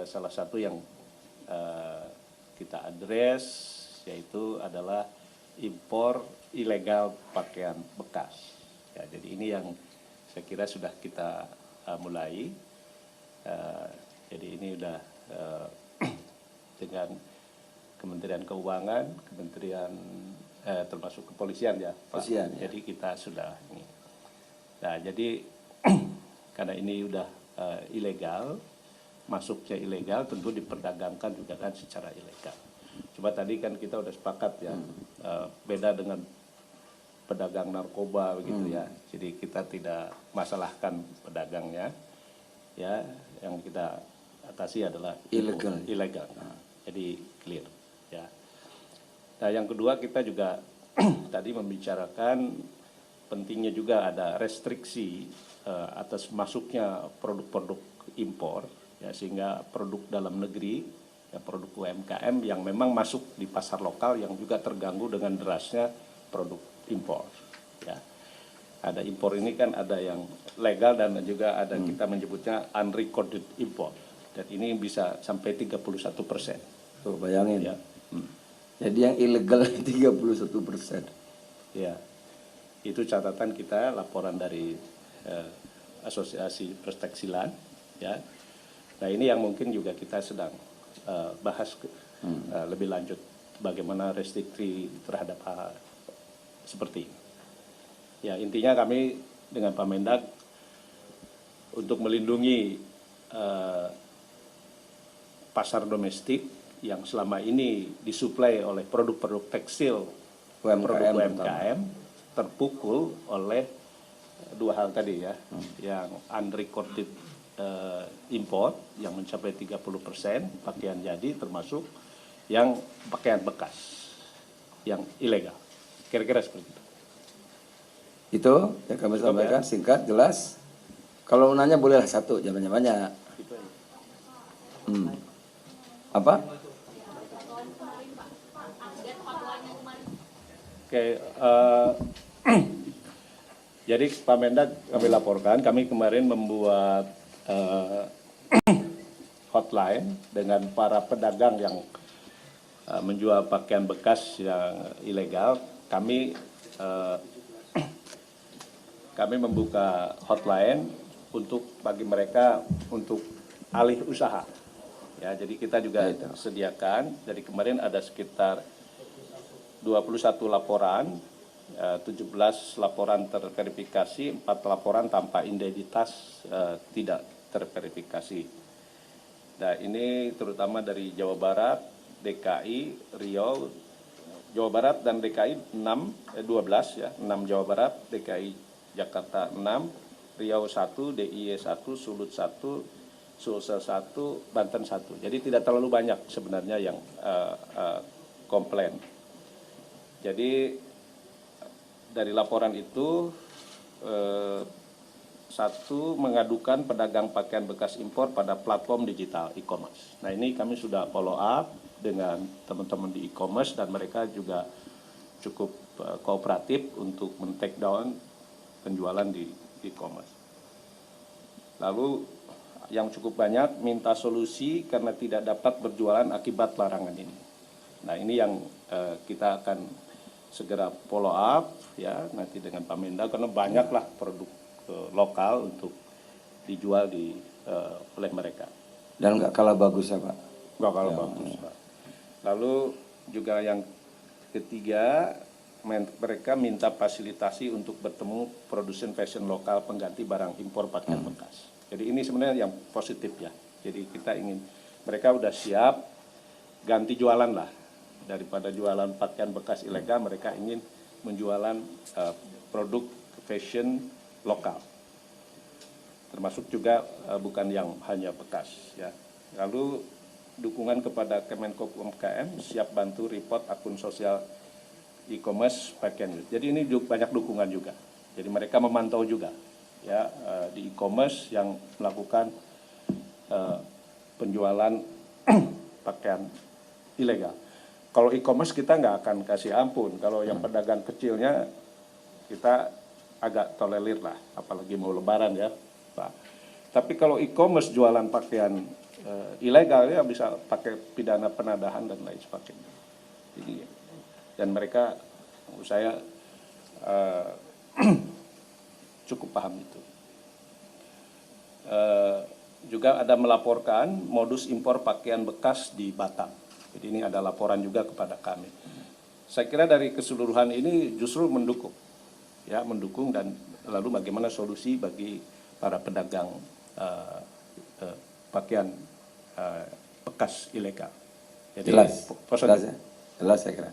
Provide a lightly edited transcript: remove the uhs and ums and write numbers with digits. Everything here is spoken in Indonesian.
salah satu yang kita address yaitu adalah impor ilegal pakaian bekas. Ya, jadi ini yang saya kira sudah kita mulai. Jadi ini sudah dengan Kementerian Keuangan, Kementerian termasuk kepolisian ya, Pak. Kepolisian, ya. Jadi kita sudah ini. Nah, jadi karena ini sudah ilegal, masuknya ilegal, tentu diperdagangkan juga kan secara ilegal. Cuma tadi kan kita udah sepakat ya, beda dengan pedagang narkoba begitu ya. Jadi kita tidak masalahkan pedagangnya, ya. Yang kita atasi adalah ilegal. Jadi clear, ya. Nah, yang kedua kita juga tadi membicarakan pentingnya juga ada restriksi atas masuknya produk-produk impor, ya, sehingga produk dalam negeri, ya, produk UMKM yang memang masuk di pasar lokal yang juga terganggu dengan derasnya produk impor. Ya. Ada impor ini kan ada yang legal dan juga ada kita menyebutnya unrecorded import. Dan ini bisa sampai 31%. Tuh, bayangin. Ya. Jadi yang ilegal 31%. Ya. Itu catatan kita, laporan dari Asosiasi Pertekstilan, ya. Nah, ini yang mungkin juga kita sedang bahas lebih lanjut bagaimana restriksi terhadap hal seperti ini. Ya, intinya kami dengan Pak Mendag untuk melindungi pasar domestik yang selama ini disuplai oleh produk-produk tekstil, produk UMKM terpukul oleh dua hal tadi ya, yang unrecorded import yang mencapai 30%, pakaian jadi termasuk yang pakaian bekas yang ilegal. Kira-kira seperti itu. Itu yang kami sampaikan, singkat, jelas. Kalau nanya bolehlah satu, jangan banyak. Apa? Oke, jadi Pak Mendag kami laporkan, kami kemarin membuat hotline dengan para pedagang yang menjual pakaian bekas yang ilegal. Kami membuka hotline untuk bagi mereka untuk alih usaha. Ya, jadi kita juga sediakan. Dari kemarin ada sekitar 21 laporan, 17 laporan terverifikasi, 4 laporan tanpa identitas tidak terverifikasi. Nah, ini terutama dari Jawa Barat, DKI, Riau, Jawa Barat dan DKI 12 ya, 6 Jawa Barat, DKI Jakarta 6, Riau 1, DIY 1, Sulut 1, Sulsel 1, Banten 1. Jadi tidak terlalu banyak sebenarnya yang komplain. Jadi dari laporan itu satu mengadukan pedagang pakaian bekas impor pada platform digital e-commerce. Nah, ini kami sudah follow up dengan teman-teman di e-commerce dan mereka juga cukup kooperatif untuk men-take down penjualan di e-commerce. Lalu yang cukup banyak minta solusi karena tidak dapat berjualan akibat larangan ini. Nah, ini yang kita akan segera follow up ya nanti dengan Pak Mendag, karena banyaklah produk lokal untuk dijual oleh mereka. Dan nggak kalah bagus ya Pak? Nggak kalah bagus Pak. Lalu juga yang ketiga, mereka minta fasilitasi untuk bertemu produsen fashion lokal pengganti barang impor pakaian bekas. Jadi ini sebenarnya yang positif ya. Jadi kita ingin, mereka udah siap ganti jualan lah. Daripada jualan pakaian bekas ilegal, mereka ingin menjualan produk fashion lokal. Termasuk juga bukan yang hanya bekas ya. Lalu dukungan kepada Kemenko UMKM, siap bantu report akun sosial e-commerce pakaian. Jadi ini banyak dukungan juga. Jadi mereka memantau juga ya di e-commerce yang melakukan penjualan pakaian ilegal. Kalau e-commerce kita nggak akan kasih ampun. Kalau yang pedagang kecilnya kita agak tolerir lah, apalagi mau lebaran ya Pak. Tapi kalau e-commerce jualan pakaian ilegal ya bisa pakai pidana penadahan dan lain sebagainya. Jadi, dan mereka menurut saya cukup paham itu. Juga ada melaporkan modus impor pakaian bekas di Batam. Jadi ini ada laporan juga kepada kami. Saya kira dari keseluruhan ini justru mendukung, ya mendukung dan lalu bagaimana solusi bagi para pedagang pakaian bekas ilegal. Jadi, Jelas ya? Jelas saya kira.